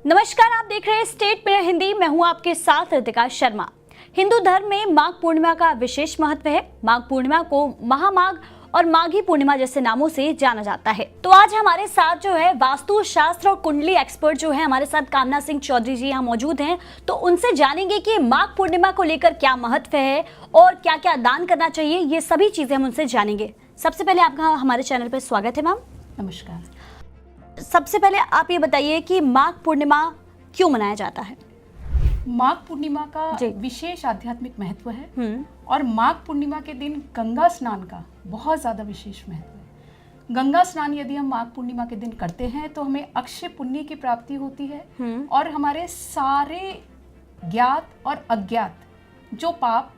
नमस्कार, आप देख रहे हैं स्टेट में हिंदी। मैं हूं आपके साथ रितिका शर्मा। हिंदू धर्म में माघ पूर्णिमा का विशेष महत्व है। माघ पूर्णिमा को महामाघ और माघी पूर्णिमा जैसे नामों से जाना जाता है। तो आज हमारे साथ जो है वास्तु शास्त्र और कुंडली एक्सपर्ट जो है हमारे साथ कामना सिंह चौधरी जी यहाँ मौजूद हैं। तो उनसे जानेंगे कि माघ पूर्णिमा को लेकर क्या महत्व है और क्या क्या दान करना चाहिए, ये सभी चीजें हम उनसे जानेंगे। सबसे पहले आपका हमारे चैनल पर स्वागत है मैम। नमस्कार। सबसे पहले आप ये बताइए कि माघ पूर्णिमा क्यों मनाया जाता है? माघ पूर्णिमा का विशेष आध्यात्मिक महत्व है और माघ पूर्णिमा के दिन गंगा स्नान का बहुत ज़्यादा विशेष महत्व है। गंगा स्नान यदि हम माघ पूर्णिमा के दिन करते हैं तो हमें अक्षय पुण्य की प्राप्ति होती है और हमारे सारे ज्ञात और अज्ञात जो पाप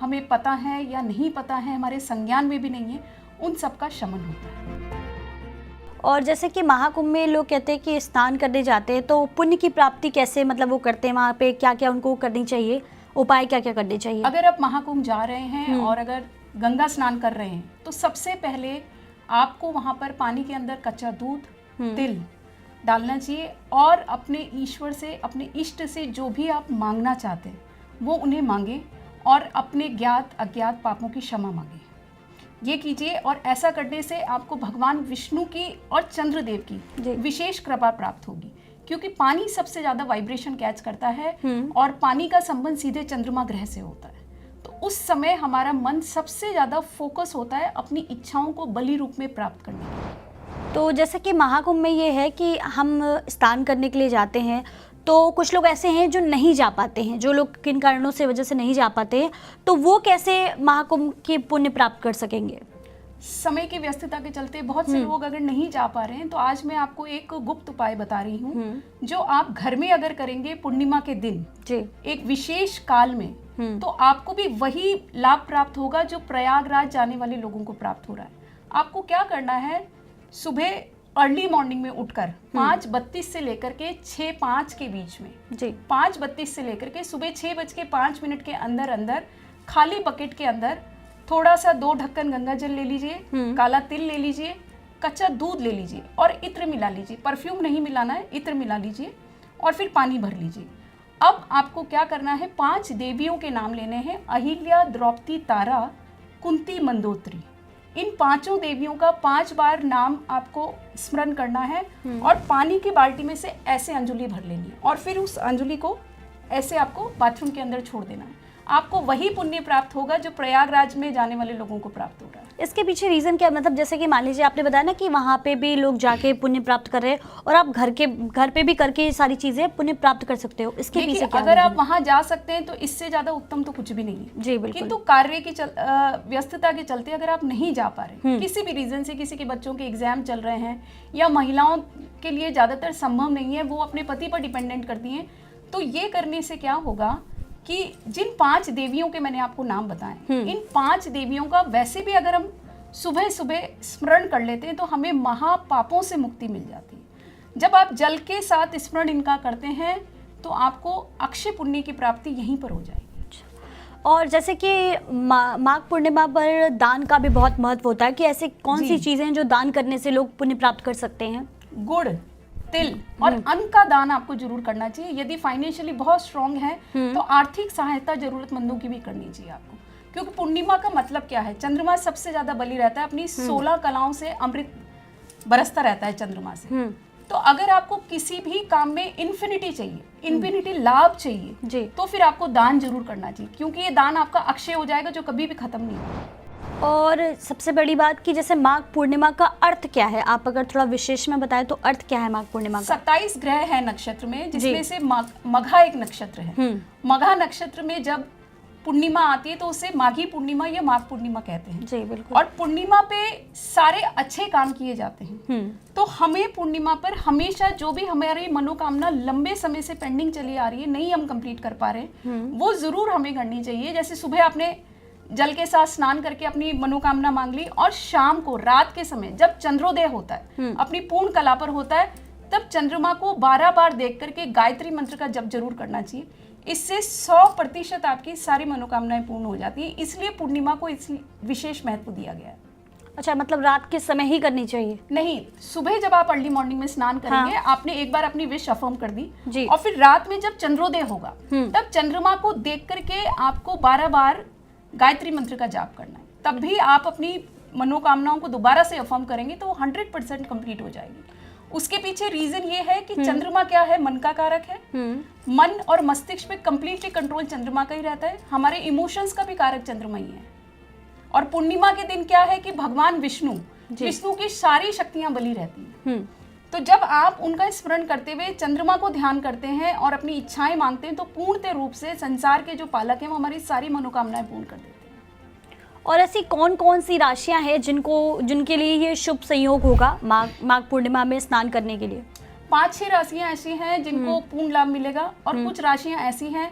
हमें पता है या नहीं पता है, हमारे संज्ञान में भी नहीं है, उन सब का शमन होता है। और जैसे कि महाकुंभ में लोग कहते हैं कि स्नान करने जाते हैं तो पुण्य की प्राप्ति कैसे वो करते हैं, वहाँ पे क्या क्या उनको करनी चाहिए, उपाय क्या क्या करने चाहिए? अगर आप महाकुंभ जा रहे हैं और अगर गंगा स्नान कर रहे हैं तो सबसे पहले आपको वहाँ पर पानी के अंदर कच्चा दूध, तिल डालना चाहिए और अपने ईश्वर से, अपने इष्ट से जो भी आप मांगना चाहते हैं वो उन्हें मांगे और अपने ज्ञात अज्ञात पापों की क्षमा मांगे। ये कीजिए और ऐसा करने से आपको भगवान विष्णु की और चंद्रदेव की विशेष कृपा प्राप्त होगी, क्योंकि पानी सबसे ज्यादा वाइब्रेशन कैच करता है और पानी का संबंध सीधे चंद्रमा ग्रह से होता है। तो उस समय हमारा मन सबसे ज्यादा फोकस होता है अपनी इच्छाओं को बलि रूप में प्राप्त करने के लिए। तो जैसे कि महाकुंभ में ये है कि हम स्नान करने के लिए जाते हैं, तो कुछ लोग ऐसे हैं जो नहीं जा पाते हैं, जो लोग किन कारणों से वजह से नहीं जा पाते हैं, तो वो कैसे महाकुंभ की पुण्य प्राप्त कर सकेंगे? समय की व्यस्तता के चलते बहुत से लोग अगर नहीं जा पा रहे हैं तो आज मैं आपको एक गुप्त उपाय बता रही हूँ जो आप घर में अगर करेंगे पूर्णिमा के दिन एक विशेष काल में तो आपको भी वही लाभ प्राप्त होगा जो प्रयागराज जाने वाले लोगों को प्राप्त हो रहा है। आपको क्या करना है, सुबह अर्ली मॉर्निंग में उठकर 5:32 से लेकर के 6:05 के बीच में 5:32 से लेकर के सुबह 6:05 के अंदर अंदर खाली बकेट के अंदर थोड़ा सा 2 ढक्कन गंगा जल ले लीजिए, काला तिल ले लीजिए, कच्चा दूध ले लीजिए और इत्र मिला लीजिए। परफ्यूम नहीं मिलाना है, इत्र मिला लीजिए और फिर पानी भर लीजिए। अब आपको क्या करना है, 5 देवियों के नाम लेने हैं, अहिल्या, द्रौपदी, तारा, कुंती, मंदोत्री। इन 5 देवियों का 5 बार नाम आपको स्मरण करना है और पानी की बाल्टी में से ऐसे अंजुली भर लेनी है और फिर उस अंजुली को ऐसे आपको बाथरूम के अंदर छोड़ देना है। आपको वही पुण्य प्राप्त होगा जो प्रयागराज में जाने वाले लोगों को प्राप्त हो रहा है। इसके पीछे रीजन क्या, जैसे कि मान लीजिए आपने बताया ना कि वहाँ पे भी लोग जाके पुण्य प्राप्त कर रहे हैं और आप घर पे भी करके ये सारी चीजें पुण्य प्राप्त कर सकते हो, इसके पीछे क्या? अगर आप वहाँ जा सकते हैं तो इससे ज्यादा उत्तम तो कुछ भी नहीं है। जी बिल्कुल। किंतु कार्य की व्यस्तता के चलते अगर आप नहीं जा पा रहे, किसी भी रीजन से, किसी के बच्चों के एग्जाम चल रहे हैं या महिलाओं के लिए ज्यादातर संभव नहीं है, वो अपने पति पर डिपेंडेंट करती हैं, तो ये करने से क्या होगा कि जिन 5 देवियों के मैंने आपको नाम बताए, इन 5 देवियों का वैसे भी अगर हम सुबह सुबह स्मरण कर लेते हैं तो हमें महापापों से मुक्ति मिल जाती है। जब आप जल के साथ स्मरण इनका करते हैं तो आपको अक्षय पुण्य की प्राप्ति यहीं पर हो जाएगी। और जैसे कि माघ पूर्णिमा पर दान का भी बहुत महत्व होता है कि ऐसे कौन सी चीजें हैं जो दान करने से लोग पुण्य प्राप्त कर सकते हैं? गुड़, तिल और अन्न का दान आपको जरूर करना चाहिए। यदि फाइनेंशियली बहुत स्ट्रांग है तो आर्थिक सहायता जरूरतमंदों की भी करनी चाहिए आपको, क्योंकि पूर्णिमा का मतलब क्या है, चंद्रमा सबसे ज्यादा बलि रहता है, अपनी 16 कलाओं से अमृत बरसता रहता है चंद्रमा से। तो अगर आपको किसी भी काम में इन्फिनिटी चाहिए, इन्फिनिटी लाभ चाहिए, तो फिर आपको दान जरूर करना चाहिए, क्योंकि ये दान आपका अक्षय हो जाएगा जो कभी भी खत्म नहीं होगा। और सबसे बड़ी बात कि जैसे माघ पूर्णिमा का अर्थ क्या है, आप अगर थोड़ा विशेष में बताएं तो अर्थ क्या है माघ पूर्णिमा का? 27 ग्रह है नक्षत्र में, जिसमें से मघा एक नक्षत्र है। मघा नक्षत्र में जब पूर्णिमा आती है तो उसे माघी पूर्णिमा या माघ पूर्णिमा कहते हैं। जी बिल्कुल। और पूर्णिमा पे सारे अच्छे काम किए जाते हैं। तो हमें पूर्णिमा पर हमेशा जो भी हमारी मनोकामना लंबे समय से पेंडिंग चली आ रही है, नहीं हम कंप्लीट कर पा रहे, वो जरूर हमें करनी चाहिए। जैसे सुबह आपने जल के साथ स्नान करके अपनी मनोकामना मांग ली और शाम को, रात के समय जब चंद्रोदय होता है, अपनी पूर्ण कला पर होता है, तब चंद्रमा को 12 बार देख करके गायत्री मंत्र का जप जरूर करना चाहिए। इससे 100% आपकी सारी मनोकामनाएं पूर्ण हो जाती है। इसलिए पूर्णिमा को इस विशेष महत्व दिया गया है। अच्छा, मतलब रात के समय ही करनी चाहिए? नहीं, सुबह जब आप अर्ली मॉर्निंग में स्नान करेंगे, हाँ। आपने एक बार अपनी विश अफर्म कर दी जी। और फिर रात में जब चंद्रोदय होगा तब चंद्रमा को देख करके आपको 12 बार गायत्री मंत्र का जाप करना है। तब भी आप अपनी मनोकामनाओं को दोबारा से अफर्म करेंगे तो 100% कंप्लीट हो जाएगी। उसके पीछे रीजन ये है कि चंद्रमा क्या है, मन का कारक है। मन और मस्तिष्क पे कंप्लीटली कंट्रोल चंद्रमा का ही रहता है। हमारे इमोशंस का भी कारक चंद्रमा ही है। और पूर्णिमा के दिन क्या है कि भगवान विष्णु की सारी शक्तियां बली रहती हैं। तो जब आप उनका स्मरण करते हुए चंद्रमा को ध्यान करते हैं और अपनी इच्छाएं मांगते हैं तो पूर्णतः रूप से संसार के जो पालक हैं वो हमारी सारी मनोकामनाएं पूर्ण कर देते हैं। और ऐसी कौन कौन सी राशियां हैं जिनके लिए ये शुभ संयोग होगा माघ पूर्णिमा में स्नान करने के लिए? 5-6 राशियां ऐसी हैं जिनको पूर्ण लाभ मिलेगा और कुछ राशियां ऐसी हैं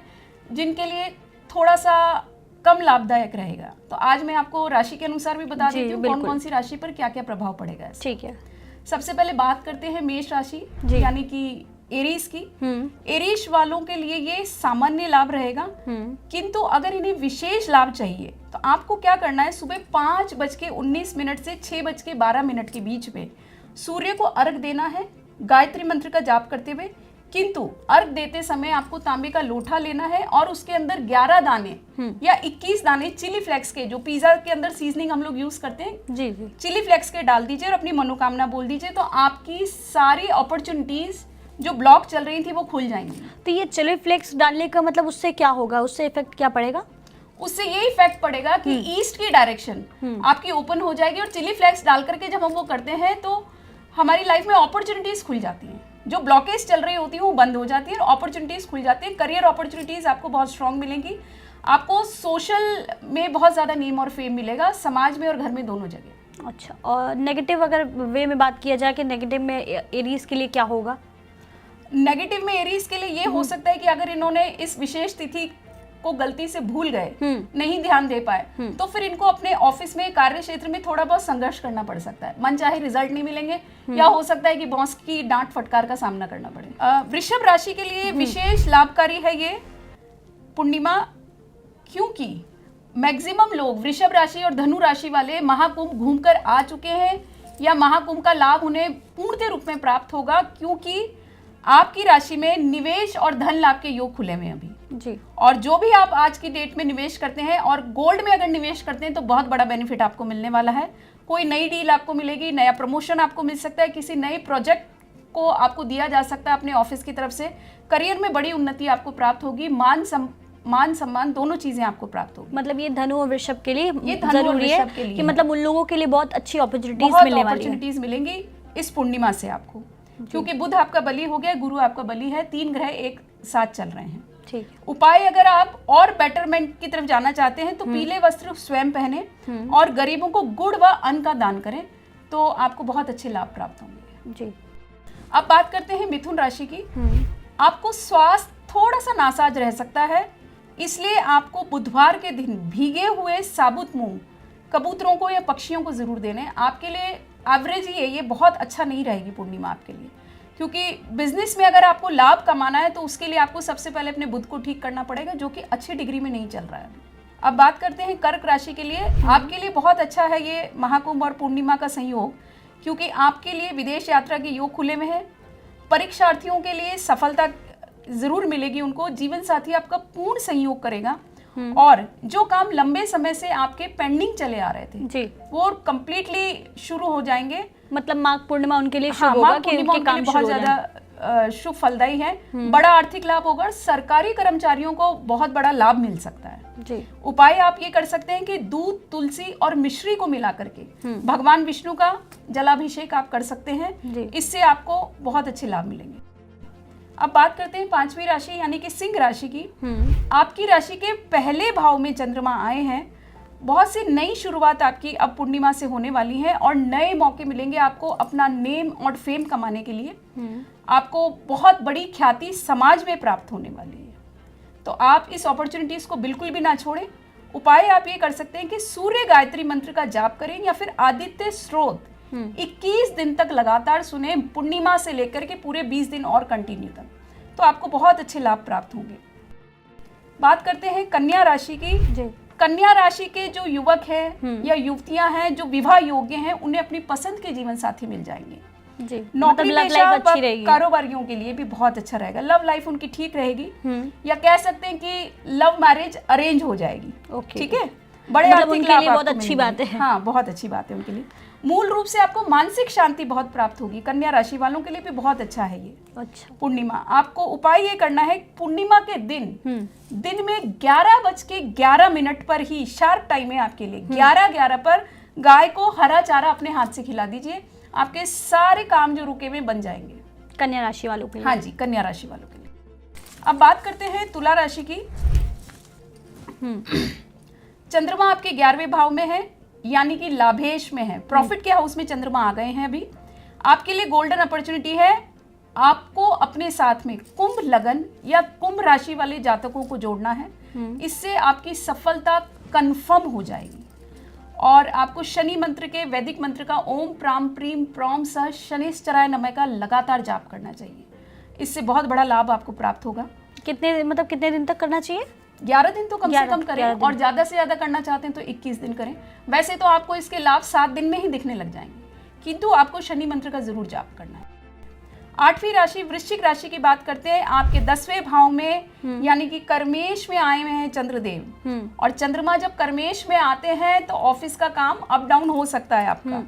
जिनके लिए थोड़ा सा कम लाभदायक रहेगा। तो आज मैं आपको राशि के अनुसार भी बता देती हूँ कौन कौन सी राशि पर क्या क्या प्रभाव पड़ेगा। ठीक है। सबसे पहले बात करते हैं मेष राशि यानी कि एरीज की। एरीज वालों के लिए ये सामान्य लाभ रहेगा, किंतु अगर इन्हें विशेष लाभ चाहिए तो आपको क्या करना है, सुबह 5:19 से 6:12 के बीच में सूर्य को अर्घ देना है गायत्री मंत्र का जाप करते हुए। किंतु अर्घ देते समय आपको तांबे का लोटा लेना है और उसके अंदर 11 दाने या 21 दाने चिली फ्लेक्स के, जो पिज्जा के अंदर सीजनिंग हम लोग यूज करते हैं, जी, चिली फ्लेक्स के डाल दीजिए और अपनी मनोकामना बोल दीजिए। तो आपकी सारी अपॉर्चुनिटीज जो ब्लॉक चल रही थी वो खुल जाएंगी। तो ये चिली फ्लेक्स डालने का मतलब उससे क्या होगा, उससे इफेक्ट क्या पड़ेगा? उससे ये इफेक्ट पड़ेगा कि ईस्ट की डायरेक्शन आपकी ओपन हो जाएगी और चिली फ्लेक्स डाल करके जब हम वो करते हैं तो हमारी लाइफ में अपॉर्चुनिटीज खुल जाती हैं। जो ब्लॉकेज चल रही होती है वो बंद हो जाती है और अपॉर्चुनिटीज खुल जाती है। करियर अपॉर्चुनिटीज आपको बहुत स्ट्रांग मिलेंगी। आपको सोशल में बहुत ज्यादा नेम और फेम मिलेगा, समाज में और घर में दोनों जगह। अच्छा, और नेगेटिव अगर वे में बात किया जाए कि नेगेटिव में एरीज के लिए क्या होगा? नेगेटिव में एरीज के लिए ये हो सकता है कि अगर इन्होंने इस विशेष तिथि को गलती से भूल गए, नहीं ध्यान दे पाए, तो फिर इनको अपने ऑफिस में, कार्य क्षेत्र में थोड़ा बहुत संघर्ष करना पड़ सकता है। मन चाहे रिजल्ट नहीं मिलेंगे या हो सकता है कि बॉस की डांट फटकार का सामना करना पड़े। वृषभ राशि के लिए विशेष लाभकारी है ये पूर्णिमा, क्योंकि मैक्सिमम लोग वृषभ राशि और धनु राशि वाले महाकुंभ घूमकर आ चुके हैं या महाकुंभ का लाभ उन्हें पूर्ण रूप में प्राप्त होगा, क्योंकि आपकी राशि में निवेश और धन लाभ के योग खुले हुए हैं अभी जी। और जो भी आप आज की डेट में निवेश करते हैं और गोल्ड में अगर निवेश करते हैं तो बहुत बड़ा बेनिफिट आपको मिलने वाला है। कोई नई डील आपको मिलेगी, नया प्रमोशन आपको मिल सकता है, किसी नए प्रोजेक्ट को आपको दिया जा सकता है अपने ऑफिस की तरफ से। करियर में बड़ी उन्नति आपको प्राप्त होगी, मान सम्मान दोनों चीजें आपको प्राप्त होगी। मतलब ये धनु और वृषभ के लिए ये धनु और जरूरी है वृषभ के लिए कि मतलब उन लोगों के लिए बहुत अच्छी अपॉर्चुनिटीज मिलेंगी इस पूर्णिमा से आपको, क्योंकि बुध आपका बली हो गया, गुरु आपका बली है, 3 ग्रह एक साथ चल रहे हैं। ठीक। उपाय अगर आप और बेटरमेंट की तरफ जाना चाहते हैं तो पीले वस्त्र स्वयं पहने और गरीबों को गुड़ व अन्न का दान करें तो आपको बहुत अच्छे लाभ प्राप्त होंगे जी। अब बात करते हैं मिथुन राशि की। आपको स्वास्थ्य थोड़ा सा नासाज रह सकता है, इसलिए आपको बुधवार के दिन भीगे हुए साबुत मूंग कबूतरों को या पक्षियों को जरूर देने। आपके लिए एवरेज ही है, ये बहुत अच्छा नहीं रहेगी पूर्णिमा आपके लिए, क्योंकि बिजनेस में अगर आपको लाभ कमाना है तो उसके लिए आपको सबसे पहले अपने बुध को ठीक करना पड़ेगा, जो कि अच्छी डिग्री में नहीं चल रहा है। अब बात करते हैं कर्क राशि के लिए। आपके लिए बहुत अच्छा है ये महाकुंभ और पूर्णिमा का संयोग, क्योंकि आपके लिए विदेश यात्रा के योग खुले में है। परीक्षार्थियों के लिए सफलता जरूर मिलेगी, उनको जीवन साथी आपका पूर्ण सहयोग करेगा और जो काम लंबे समय से आपके पेंडिंग चले आ रहे थे जी, वो कंप्लीटली शुरू हो जाएंगे। मतलब माघ पूर्णिमा उनके लिए शुभ होगा कि उनके काम बहुत ज्यादा शुभ फलदायी है। बड़ा आर्थिक लाभ होगा। सरकारी कर्मचारियों को बहुत बड़ा लाभ मिल सकता है जी। उपाय आप ये कर सकते हैं कि दूध, तुलसी और मिश्री को मिला करके भगवान विष्णु का जलाभिषेक आप कर सकते हैं, इससे आपको बहुत अच्छे लाभ मिलेंगे। अब बात करते हैं 5वीं राशि यानी कि सिंह राशि की। आपकी राशि के पहले भाव में चंद्रमा आए हैं। बहुत सी नई शुरुआत आपकी अब पूर्णिमा से होने वाली है और नए मौके मिलेंगे आपको अपना नेम और फेम कमाने के लिए। आपको बहुत बड़ी ख्याति समाज में प्राप्त होने वाली है, तो आप इस अपॉर्चुनिटीज को बिल्कुल भी ना छोड़ें। उपाय आप ये कर सकते हैं कि सूर्य गायत्री मंत्र का जाप करें या फिर आदित्य स्रोत 21 दिन तक लगातार सुने, पूर्णिमा से लेकर के पूरे 20 दिन और कंटिन्यू तक, तो आपको बहुत अच्छे लाभ प्राप्त होंगे। बात करते हैं कन्या राशि की। कन्या राशि के जो युवक हैं या युवतियां हैं जो विवाह योग्य हैं, उन्हें अपनी पसंद के जीवन साथी मिल जाएंगे जी। नौकरी मतलब पेशा अच्छी रहेगी। कारोबारियों के लिए भी बहुत अच्छा रहेगा। लव लाइफ उनकी ठीक रहेगी, या कह सकते हैं कि लव मैरिज अरेंज हो जाएगी। ठीक है, बड़े मतलब आर्थिक उनके लाभ लिए बहुत आपको अच्छी मिलेंगे। बात है। हाँ, बहुत अच्छी बात है उनके लिए। मूल रूप से आपको मानसिक शांति बहुत प्राप्त होगी। कन्या राशि वालों के लिए भी बहुत अच्छा है ये। अच्छा। पूर्णिमा, आपको उपाय ये करना है, पूर्णिमा के दिन में 11:11 पर ही शार्प टाइम है आपके लिए। 11:11 पर गाय को हरा चारा अपने हाथ से खिला दीजिए, आपके सारे काम जो रुके हुए बन जाएंगे। कन्या राशि वालों के लिए। हाँ जी, कन्या राशि वालों के लिए। अब बात करते हैं तुला राशि की। चंद्रमा आपके 11वें भाव में है, यानी कि लाभेश में है। प्रॉफिट के हाउस में चंद्रमा आ गए हैं अभी। आपके लिए गोल्डन अपॉर्चुनिटी है। आपको अपने साथ में कुंभ लगन या कुंभ राशि वाले जातकों को जोड़ना है। इससे आपकी सफलता कंफर्म हो जाएगी। और आपको शनि मंत्र के वैदिक मंत्र का ओम प्राम प्रीम प्रॉम सह शनिश्चराय नमः का लगातार जाप करना चाहिए। इससे बहुत बड़ा लाभ आपको प्राप्त होगा। कितने दिन तक करना चाहिए? 11 दिन तो कम से कम करें, और ज्यादा से ज्यादा करना चाहते हैं तो 21 दिन करें। वैसे तो आपको इसके लाभ 7 दिन में ही दिखने लग जाएंगे, किंतु आपको शनि मंत्र का जरूर जाप करना है। 8वीं राशि वृश्चिक राशि की बात करते हैं। आपके 10वें भाव में यानी कि कर्मेश में आए हुए हैं चंद्रदेव। और चंद्रमा जब कर्मेश में आते हैं तो ऑफिस का काम अप डाउन हो सकता है आपका।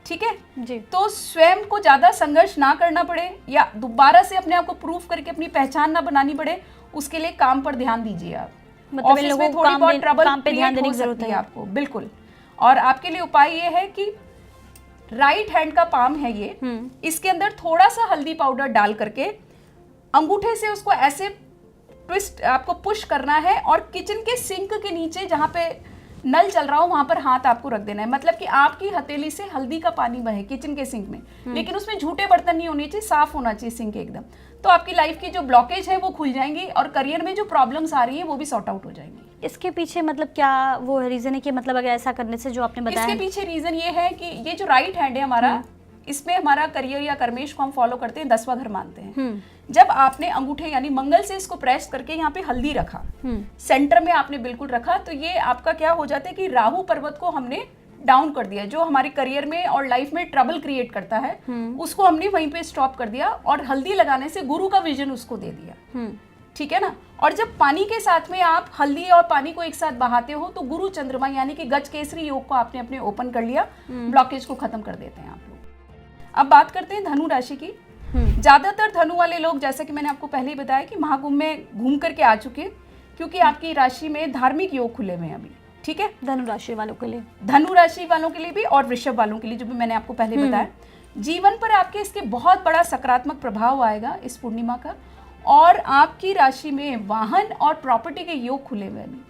ठीक है जी। तो स्वयं को ज्यादा संघर्ष ना करना पड़े, या दोबारा से अपने आप को प्रूव करके अपनी पहचान ना बनानी पड़े, उसके लिए काम पर ध्यान दीजिए आप। मतलब ऑफिस में थोड़ी बहुत ट्रबल काम पे ध्यान देने की जरूरत जरूरत है आपको, बिल्कुल। और आपके लिए उपाय ये है कि राइट हैंड का पाम है ये, इसके अंदर थोड़ा सा हल्दी पाउडर डाल करके अंगूठे से उसको ऐसे ट्विस्ट आपको पुश करना है, और किचन के सिंक के नीचे जहाँ पे नल चल रहा हो वहां पर हाथ आपको रख देना है। मतलब कि आपकी हथेली से हल्दी का पानी बहे किचन के सिंक में, लेकिन उसमें झूठे बर्तन नहीं होने चाहिए, साफ होना चाहिए सिंक एकदम। तो आपकी लाइफ की जो ब्लॉकेज है वो खुल जाएंगी, और करियर में जो प्रॉब्लम्स आ रही है वो भी सॉर्ट आउट हो जाएंगी। इसके पीछे मतलब क्या वो रीजन है कि मतलब अगर ऐसा करने से जो आपने बताया? इसके पीछे रीजन ये है कि ये जो राइट हैंड है हमारा, इसमें हमारा करियर या कर्मेश को हम फॉलो करते हैं, 10वां घर मानते हैं। जब आपने अंगूठे यानी मंगल से इसको प्रेस करके यहाँ पे हल्दी रखा, सेंटर में आपने बिल्कुल रखा, तो ये आपका क्या हो जाता है कि राहु पर्वत को हमने डाउन कर दिया, जो हमारे करियर में और लाइफ में ट्रबल क्रिएट करता है, उसको हमने वहीं पे स्टॉप कर दिया, और हल्दी लगाने से गुरु का विजन उसको दे दिया। ठीक है ना। और जब पानी के साथ में आप हल्दी और पानी को एक साथ बहाते हो तो गुरु चंद्रमा यानी कि गज केसरी योग को आपने अपने ओपन कर लिया, ब्लॉकेज को खत्म कर देते हैं आप लोग। अब बात करते हैं धनु राशि की। ज्यादातर धनु वाले लोग, जैसा कि मैंने आपको पहले ही बताया, कि महाकुंभ में घूम करके आ चुके, क्योंकि आपकी राशि में धार्मिक योग खुले हुए हैं अभी। ठीक है, धनु राशि वालों के लिए, धनु राशि वालों के लिए भी और वृषभ वालों के लिए, जो भी मैंने आपको पहले बताया। जीवन पर आपके इसके बहुत बड़ा सकारात्मक प्रभाव आएगा इस पूर्णिमा का, और आपकी राशि में वाहन और प्रॉपर्टी के योग खुले हुए हैं।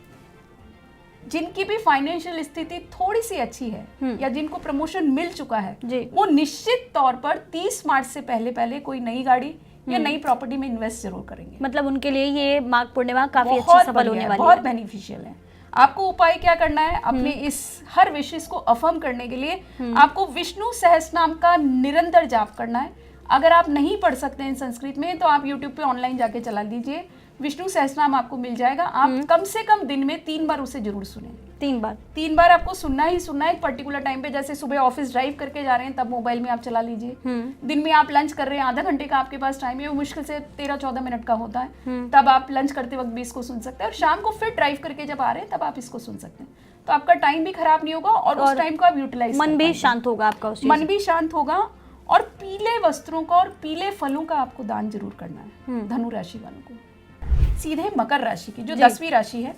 जिनकी भी फाइनेंशियल स्थिति थोड़ी सी अच्छी है या जिनको प्रमोशन मिल चुका है, वो निश्चित तौर पर 30 मार्च से पहले कोई नई गाड़ी या नई प्रॉपर्टी में इन्वेस्ट जरूर करेंगे। मतलब उनके लिए ये माघ पूर्णिमा काफी अच्छी सफल होने वाली है, बहुत बेनिफिशियल है। आपको उपाय क्या करना है, अपने इस हर विशेष को अफर्म करने के लिए आपको विष्णु सहस्त्रनाम का निरंतर जाप करना है। अगर आप नहीं पढ़ सकते हैं संस्कृत में तो आप यूट्यूब पे ऑनलाइन जाके चला लीजिए, विष्णु सहस्त्रनाम आपको मिल जाएगा। आप कम से कम दिन में 3 बार उसे जरूर सुने। 3 बार आपको सुनना ही सुनना है, एक पर्टिकुलर टाइम पे। जैसे सुबह ऑफिस ड्राइव करके जा रहे हैं तब मोबाइल में आप चला लीजिए। दिन में आप लंच कर रहे हैं, आधा घंटे का आपके पास टाइम है, वो मुश्किल से 13-14 मिनट का होता है, तब आप लंच करते वक्त भी इसको सुन सकते हैं। और शाम को फिर ड्राइव करके जब आ रहे हैं तब आप इसको सुन सकते हैं, तो आपका टाइम भी खराब नहीं होगा और उस टाइम को आप यूटिलाइज, मन भी शांत होगा आपका, मन भी शांत होगा। और पीले वस्त्रों का और पीले फलों का आपको दान जरूर करना है धनु राशि वालों को। सीधे मकर राशि की, जो 10वीं राशि है।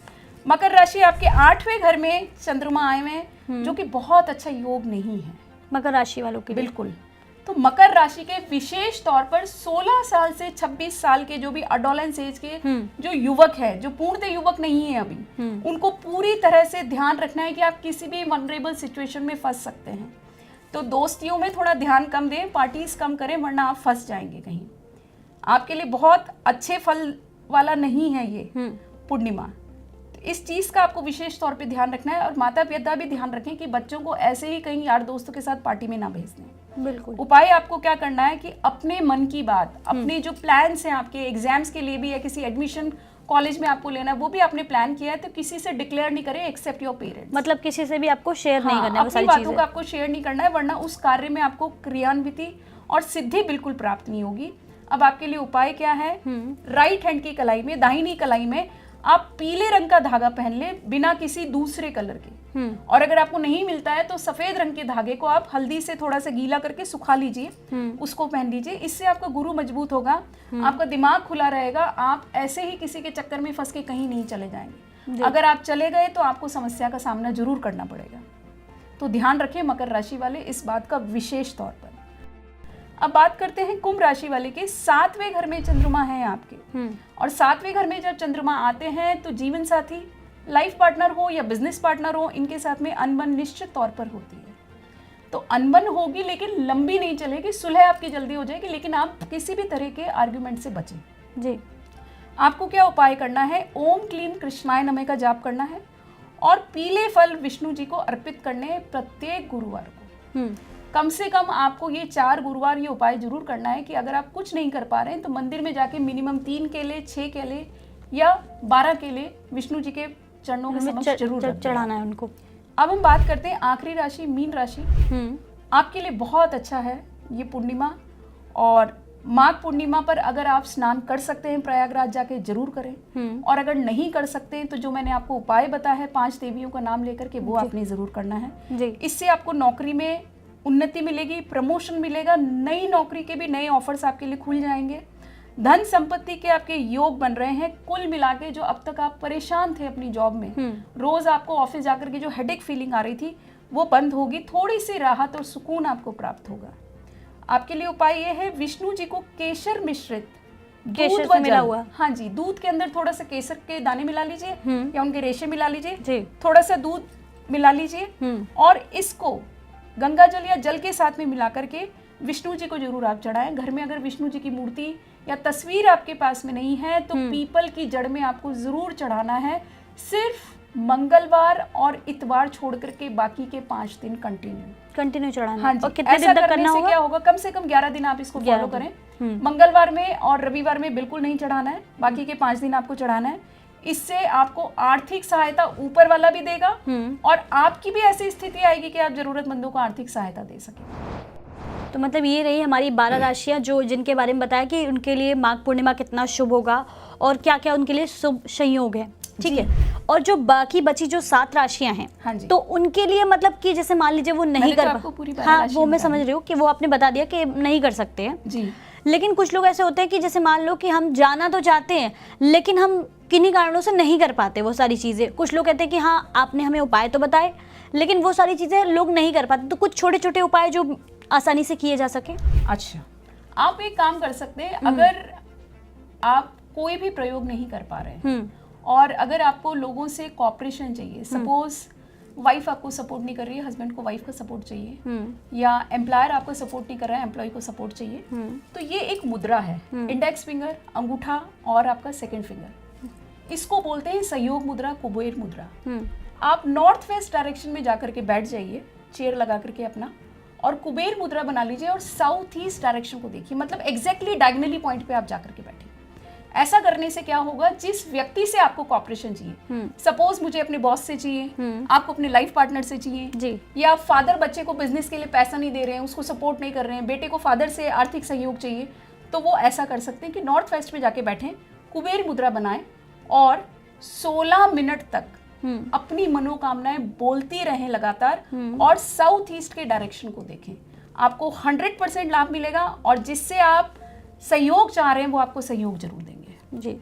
मकर राशि आपके 8वें घर में चंद्रमा आए हुए हैं, जो कि बहुत अच्छा योग नहीं है मकर राशि वालों के लिए। बिल्कुल। तो मकर राशि के विशेष तौर पर 16 साल से 26 साल के जो भी अडोलेंस एज के जो युवक है, जो पूर्णतः युवक नहीं है अभी, उनको पूरी तरह से ध्यान रखना है कि आप किसी भी वनरेबल सिचुएशन में फंस सकते हैं। तो दोस्तियों में थोड़ा ध्यान कम दें, पार्टीज कम करें, वरना आप फंस जाएंगे कहीं। आपके लिए बहुत अच्छे फल वाला नहीं है ये पूर्णिमा। तो इस चीज का आपको विशेष तौर पे ध्यान रखना है। और माता पिता भी ध्यान रखें कि बच्चों को ऐसे ही कहीं यार दोस्तों के साथ पार्टी में ना भेज दें। बिल्कुल। उपाय आपको क्या करना है कि अपने मन की बात, अपने जो प्लान्स हैं आपके एग्जाम्स के लिए भी या किसी एडमिशन कॉलेज में आपको लेना है वो भी आपने प्लान किया है, तो किसी से डिक्लेयर नहीं करें एक्सेप्ट योर पेरेंट्स। मतलब किसी से भी आपको शेयर नहीं करना है वो अपनी सारी बातों चीजें। का आपको शेयर नहीं करना है, वरना उस कार्य में आपको क्रियान्विति और सिद्धि बिल्कुल प्राप्त नहीं होगी। अब आपके लिए उपाय क्या है, राइट हैंड की कलाई में, दाहिनी कलाई में आप पीले रंग का धागा पहन ले बिना किसी दूसरे कलर के। और अगर आपको नहीं मिलता है तो सफेद रंग के धागे को आप हल्दी से थोड़ा सा गीला करके सुखा लीजिए, उसको पहन लीजिए। इससे आपका गुरु मजबूत होगा, आपका दिमाग खुला रहेगा, आप ऐसे ही किसी के चक्कर में फंस के कहीं नहीं चले जाएंगे। अगर आप चले गए तो आपको समस्या का सामना जरूर करना पड़ेगा। तो ध्यान रखें मकर राशि वाले इस बात का विशेष तौर पर। अब बात करते हैं कुंभ राशि वाले के। 7वें घर में चंद्रमा है आपके, और 7वें घर में जब चंद्रमा आते हैं तो जीवन साथी, लाइफ पार्टनर हो या बिजनेस पार्टनर हो, इनके साथ में अनबन निश्चित तौर पर होती है। तो अनबन होगी लेकिन लंबी नहीं चलेगी, सुलह आपकी जल्दी हो जाएगी, लेकिन आप किसी भी तरह के आर्ग्यूमेंट से बचें। जी, आपको क्या उपाय करना है, ओम क्लीम कृष्णाय नमः का जाप करना है और पीले फल विष्णु जी को अर्पित करने हैं प्रत्येक गुरुवार को। कम से कम आपको ये 4 गुरुवार ये उपाय जरूर करना है कि अगर आप कुछ नहीं कर पा रहे हैं तो मंदिर में जाके मिनिमम 3 केले, 6 केले या 12 केले विष्णु जी के चरणों के समक्ष जरूर चढ़ाना है उनको। अब हम बात करते हैं आखिरी राशि मीन राशि। आपके लिए बहुत अच्छा है ये पूर्णिमा, और माघ पूर्णिमा पर अगर आप स्नान कर सकते हैं प्रयागराज जाके जरूर करें, और अगर नहीं कर सकते हैं तो जो मैंने आपको उपाय बताया है 5 देवियों का नाम लेकर के, वो आपने जरूर करना है। इससे आपको नौकरी में उन्नति मिलेगी, प्रमोशन मिलेगा, नई नौकरी के भी नए ऑफर्स आपके लिए खुल जाएंगे, धन संपत्ति के आपके योग बन रहे हैं। कुल मिला के जो अब तक आप परेशान थे अपनी जॉब में, रोज आपको ऑफिस जाकर के जो हेडेक फीलिंग आ रही थी वो बंद होगी, थोड़ी सी राहत और सुकून आपको प्राप्त होगा। आपके लिए उपाय ये है, विष्णु जी को केसर मिश्रित दूध व मिला हुआ, हाँ जी, दूध के अंदर थोड़ा सा केसर के दाने मिला लीजिए या उनके रेशे मिला लीजिए, थोड़ा सा दूध मिला लीजिए और इसको गंगा जल या जल के साथ में मिला करके विष्णु जी को जरूर आप चढ़ाएं। घर में अगर विष्णु जी की मूर्ति या तस्वीर आपके पास में नहीं है तो पीपल की जड़ में आपको जरूर चढ़ाना है। सिर्फ मंगलवार और इतवार छोड़ करके बाकी के 5 दिन कंटिन्यू चढ़ाना। हाँ जी, और कितने दिन तक करना होगा? क्या होगा, कम से कम 11 दिन आप इसको फॉलो करें। मंगलवार में और रविवार में बिल्कुल नहीं चढ़ाना है, बाकी के 5 दिन आपको चढ़ाना है। इससे आपको आर्थिक सहायता ऊपर वाला भी देगा और आपकी भी ऐसी स्थिति आएगी कि आप जरूरतमंदों को आर्थिक सहायता दे सकें। तो मतलब ये रही हमारी 12 राशियां जो जिनके बारे में बताया कि उनके लिए माघ पूर्णिमा कितना शुभ होगा और क्या क्या उनके लिए शुभ संयोग है, ठीक है। और जो बाकी बची जो 7 राशियां हैं, हाँ जी, तो उनके लिए मतलब कि जैसे मान लीजिए वो नहीं कर, हाँ वो मैं समझ रही हूँ कि वो आपने बता दिया कि नहीं कर सकते हैं जी, लेकिन कुछ लोग ऐसे होते हैं कि जैसे मान लो कि हम जाना तो चाहते हैं लेकिन हम किन्हीं कारणों से नहीं कर पाते वो सारी चीज़ें। कुछ लोग कहते हैं कि हाँ आपने हमें उपाय तो बताए लेकिन वो सारी चीज़ें लोग नहीं कर पाते, तो कुछ छोटे छोटे उपाय जो आसानी से किए जा सके। अच्छा, आप एक काम कर सकते हैं, अगर आप कोई भी प्रयोग नहीं कर पा रहे हैं और अगर आपको लोगों से कॉपरेशन चाहिए, सपोज वाइफ आपको सपोर्ट नहीं कर रही है, हस्बैंड को वाइफ का सपोर्ट चाहिए, या एम्प्लॉयर आपको सपोर्ट नहीं कर रहा है, एम्प्लॉय को सपोर्ट चाहिए, तो ये एक मुद्रा है, इंडेक्स फिंगर, अंगूठा और आपका सेकंड फिंगर, इसको बोलते हैं सहयोग मुद्रा, कुबेर मुद्रा। आप नॉर्थ वेस्ट डायरेक्शन में जाकर के बैठ जाइए, चेयर लगा करके अपना, और कुबेर मुद्रा बना लीजिए और साउथ ईस्ट डायरेक्शन को देखिए, मतलब एग्जैक्टली डायगोनली पॉइंट पे आप जाकर के बैठे। ऐसा करने से क्या होगा, जिस व्यक्ति से आपको कॉपरेशन चाहिए, सपोज मुझे अपने बॉस से चाहिए, आपको अपने लाइफ पार्टनर से चाहिए जी, या फादर बच्चे को बिजनेस के लिए पैसा नहीं दे रहे हैं, उसको सपोर्ट नहीं कर रहे हैं, बेटे को फादर से आर्थिक सहयोग चाहिए, तो वो ऐसा कर सकते हैं कि नॉर्थ वेस्ट में जाके बैठें, कुबेर मुद्रा बनाएं और 16 मिनट तक अपनी मनोकामनाएं बोलती रहें लगातार और साउथ ईस्ट के डायरेक्शन को देखें। आपको 100% लाभ मिलेगा और जिससे आप सहयोग चाह रहे हैं वो आपको सहयोग जरूर देंगे जी।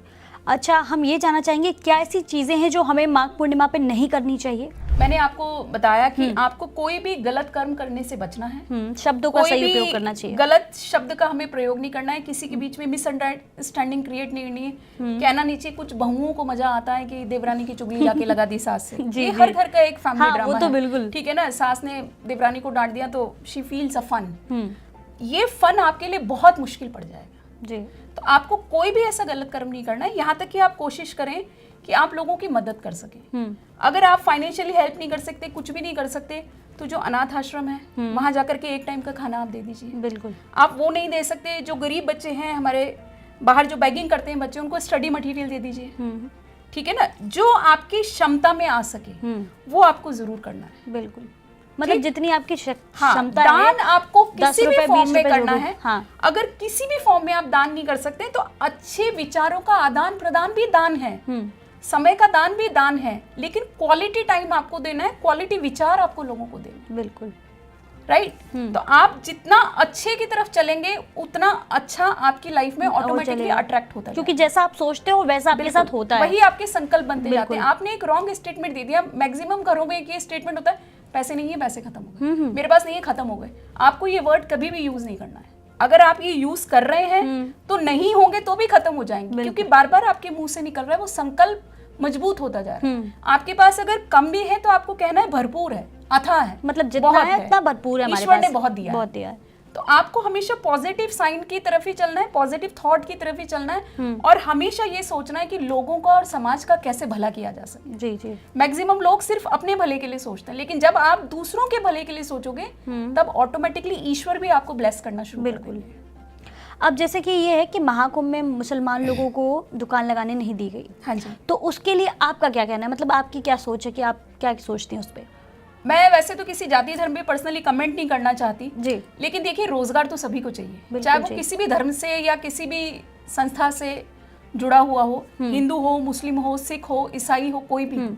अच्छा, हम ये जानना चाहेंगे क्या ऐसी चीजें हैं जो हमें माघ पूर्णिमा पे नहीं करनी चाहिए? मैंने आपको बताया कि आपको कोई भी गलत कर्म करने से बचना है, शब्दों का सही उपयोग करना चाहिए, गलत शब्द का हमें प्रयोग नहीं करना है, किसी के बीच में मिसअंडरस्टैंडिंग क्रिएट नहीं करनी है। कहना नीचे कुछ बहुओं को मजा आता है कि देवरानी की चुगली जाके लगा दी सास से, ये हर घर का एक फैमिली ड्रामा है, तो बिल्कुल ठीक है ना। सास ने देवरानी को डांट दिया तो शी फील्स अ फन, ये फन आपके लिए बहुत मुश्किल पड़ जाएगा जी। तो आपको कोई भी ऐसा गलत कर्म नहीं करना है, यहाँ तक कि आप कोशिश करें कि आप लोगों की मदद कर सकें। अगर आप फाइनेंशियली हेल्प नहीं कर सकते, कुछ भी नहीं कर सकते, तो जो अनाथ आश्रम है वहां जाकर के एक टाइम का खाना आप दे दीजिए। बिल्कुल। आप वो नहीं दे सकते, जो गरीब बच्चे हैं हमारे बाहर जो बैगिंग करते हैं बच्चे, उनको स्टडी मटेरियल दे दीजिए। ठीक है ना, जो आपकी क्षमता में आ सके वो आपको जरूर करना है। बिल्कुल, मतलब जितनी आपकी हाँ, क्षमता दान है आपको किसी भी फॉर्म में करना जो भी, है। हाँ। अगर किसी भी फॉर्म में आप दान नहीं कर सकते तो अच्छे विचारों का आदान प्रदान भी दान है, समय का दान भी दान है, लेकिन क्वालिटी टाइम आपको देना है, क्वालिटी विचार आपको लोगों को देना है। बिल्कुल, राइट। तो आप जितना अच्छे की तरफ चलेंगे उतना अच्छा आपकी लाइफ में ऑटोमेटिकली अट्रैक्ट होता है, क्योंकि जैसा आप सोचते हो वैसा आपके साथ होता है, वही आपके संकल्प बनते जाते हैं। आपने एक रॉन्ग स्टेटमेंट दे दिया, मैक्सिमम घरों में ये स्टेटमेंट होता है, पैसे नहीं है, पैसे खत्म हो गए, मेरे पास नहीं है, खत्म हो गए। आपको ये वर्ड कभी भी यूज नहीं करना है। अगर आप ये यूज कर रहे हैं तो नहीं होंगे तो भी खत्म हो जाएंगे, क्योंकि बार बार आपके मुंह से निकल रहा है, वो संकल्प मजबूत होता जा रहा है। आपके पास अगर कम भी है तो आपको कहना है भरपूर है, अथाह है, मतलब जितना है उतना भरपूर है, ईश्वर ने बहुत दिया है। तो आपको हमेशा पॉजिटिव साइन की तरफ ही चलना है, पॉजिटिव थॉट की तरफ ही चलना है, और हमेशा ये सोचना है कि लोगों का और समाज का कैसे भला किया जा सके। जी जी। मैक्सिमम लोग सिर्फ अपने भले के लिए सोचते हैं, लेकिन जब आप दूसरों के भले के लिए सोचोगे तब ऑटोमेटिकली ईश्वर भी आपको ब्लेस करना शुरू कर देंगे। बिल्कुल। अब जैसे कि ये है कि महाकुंभ में मुसलमान लोगों को दुकान लगाने नहीं दी गई, हाँ जी, तो उसके लिए आपका क्या कहना है, मतलब आपकी क्या सोच है कि आप क्या सोचती हैं उस पर? मैं वैसे तो किसी जाति धर्म पे पर्सनली कमेंट नहीं करना चाहती जी, लेकिन देखिए रोजगार तो सभी को चाहिए, चाहे वो किसी भी धर्म से या किसी भी संस्था से जुड़ा हुआ हो, हिंदू हो, मुस्लिम हो, सिख हो, ईसाई हो, कोई भी हो।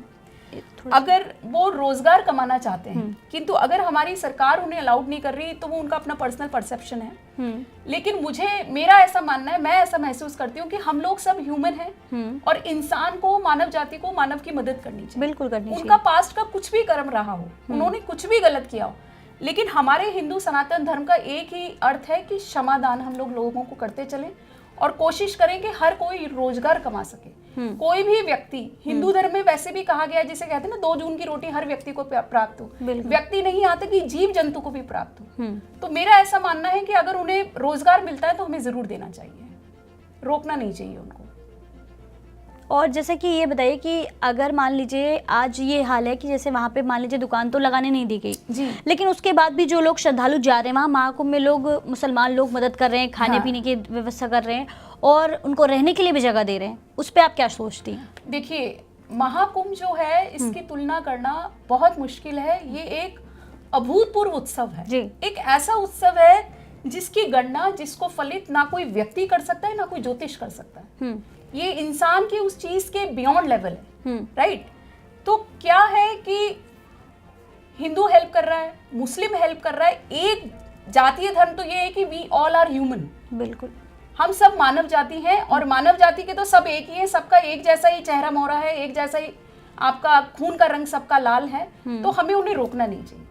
अगर वो रोजगार कमाना चाहते हैं, किंतु अगर हमारी सरकार उन्हें अलाउड नहीं कर रही तो वो उनका अपना पर्सनल परसेप्शन है। लेकिन मेरा ऐसा मानना है, मैं ऐसा महसूस करती हूँ कि हम लोग सब ह्यूमन हैं और इंसान को, मानव जाति को, मानव की मदद करनी चाहिए। बिल्कुल करनी चाहिए। उनका पास्ट का कुछ भी कर्म रहा हो, उन्होंने कुछ भी गलत किया हो, लेकिन हमारे हिंदू सनातन धर्म का एक ही अर्थ है कि क्षमादान हम लोगों को करते चलें और कोशिश करें कि हर कोई रोजगार कमा सके। कोई भी व्यक्ति, हिंदू धर्म में वैसे भी कहा गया है, जिसे कहते हैं ना 2 जून की रोटी हर व्यक्ति को प्राप्त हो, व्यक्ति नहीं आता कि जीव जंतु को भी प्राप्त हो। तो मेरा ऐसा मानना है कि अगर उन्हें रोजगार मिलता है तो हमें जरूर देना चाहिए, रोकना नहीं चाहिए उनको। और जैसे कि ये बताइए कि अगर मान लीजिए आज ये हाल है कि जैसे वहाँ पे मान लीजिए दुकान तो लगाने नहीं दी गई जी, लेकिन उसके बाद भी जो लोग श्रद्धालु जा रहे हैं वहाँ महाकुंभ में, लोग मुसलमान लोग मदद कर रहे हैं, खाने पीने की व्यवस्था कर रहे हैं और उनको रहने के लिए भी जगह दे रहे हैं, उस पर आप क्या सोचती हैं? देखिए महाकुंभ जो है इसकी तुलना करना बहुत मुश्किल है। ये एक अभूतपूर्व उत्सव है जी। एक ऐसा उत्सव है जिसकी गणना, जिसको फलित ना कोई व्यक्ति कर सकता है ना कोई ज्योतिष कर सकता है। ये इंसान की उस चीज के बियॉन्ड लेवल है, राइट। तो क्या है कि हिंदू हेल्प कर रहा है, मुस्लिम हेल्प कर रहा है, एक जातीय धर्म तो ये है कि वी ऑल आर ह्यूमन। बिल्कुल, हम सब मानव जाति हैं और मानव जाति के तो सब एक ही है, सबका एक जैसा ही चेहरा मोहरा है, एक जैसा ही आपका खून का रंग सबका लाल है। तो हमें उन्हें रोकना नहीं चाहिए।